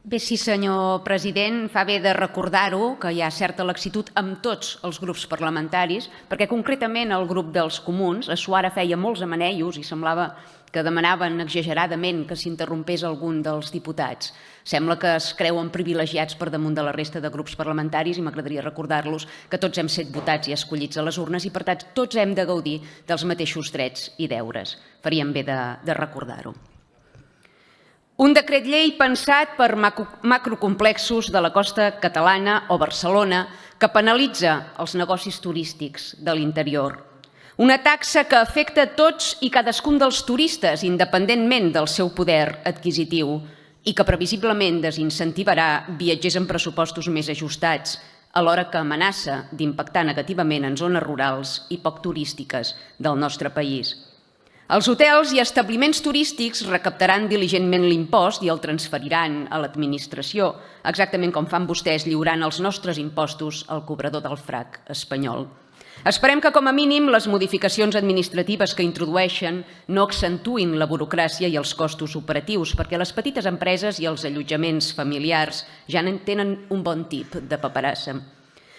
Bé, sí, senyor president, fa bé de recordar-ho, que hi ha certa laxitud amb tots els grups parlamentaris, perquè concretament el grup dels comuns, a Suara feia molts amanellos i semblava que demanaven exageradament que s'interrompés algun dels diputats. Sembla que es creuen privilegiats per damunt de la resta de grups parlamentaris i m'agradaria recordar-los que tots hem set votats i escollits a les urnes i, per tant, tots hem de gaudir dels mateixos drets i deures. Faríem bé de recordar-ho. Un decret llei pensat per macrocomplexos de la costa catalana o Barcelona que penalitza els negocis turístics de l'interior. Una taxa que afecta tots i cadascun dels turistes, independentment del seu poder adquisitiu, i que previsiblement desincentivarà viatgers amb pressupostos més ajustats, alhora que amenaça d'impactar negativament en zones rurals i poc turístiques del nostre país. Els hotels i establiments turístics recaptaran diligentment l'impost i el transferiran a l'administració, exactament com fan vostès lliurant els nostres impostos al cobrador del FRAC espanyol. Esperem que, com a mínim, les modificacions administratives que introdueixen no accentuïn la burocràcia i els costos operatius, perquè les petites empreses i els allotjaments familiars ja en tenen un bon tip de paperassa.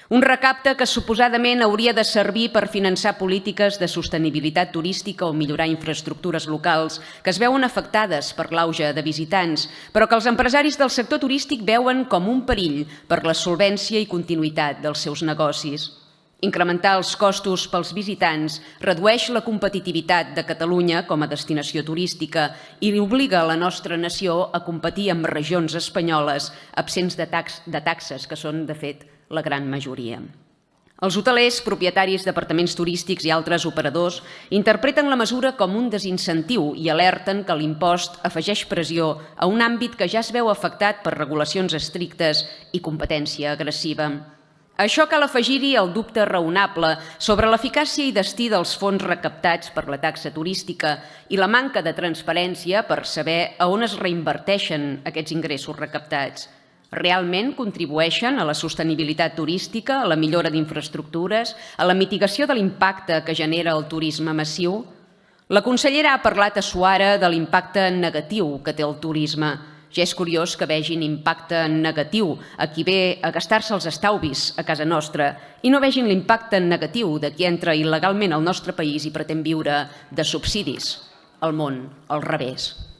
Un recapte que suposadament hauria de servir per finançar polítiques de sostenibilitat turística o millorar infraestructures locals que es veuen afectades per l'auge de visitants, però que els empresaris del sector turístic veuen com un perill per la solvència i continuïtat dels seus negocis. Incrementar els costos pels visitants redueix la competitivitat de Catalunya com a destinació turística i obliga la nostra nació a competir amb regions espanyoles absents de taxes, que són, de fet, la gran majoria. Els hotelers, propietaris d'apartaments turístics i altres operadors interpreten la mesura com un desincentiu i alerten que l'impost afegeix pressió a un àmbit que ja es veu afectat per regulacions estrictes i competència agressiva. A això cal afegir-hi el dubte raonable sobre l'eficàcia i destí dels fons recaptats per la taxa turística i la manca de transparència per saber a on es reinverteixen aquests ingressos recaptats. Realment contribueixen a la sostenibilitat turística, a la millora d'infraestructures, a la mitigació de l'impacte que genera el turisme massiu? La consellera ha parlat a Suara de l'impacte negatiu que té el turisme. Ja és curiós que vegin impacte negatiu a qui ve a gastar-se els estalvis a casa nostra i no vegin l'impacte negatiu de qui entra il·legalment al nostre país i pretén viure de subsidis. Al món, al revés.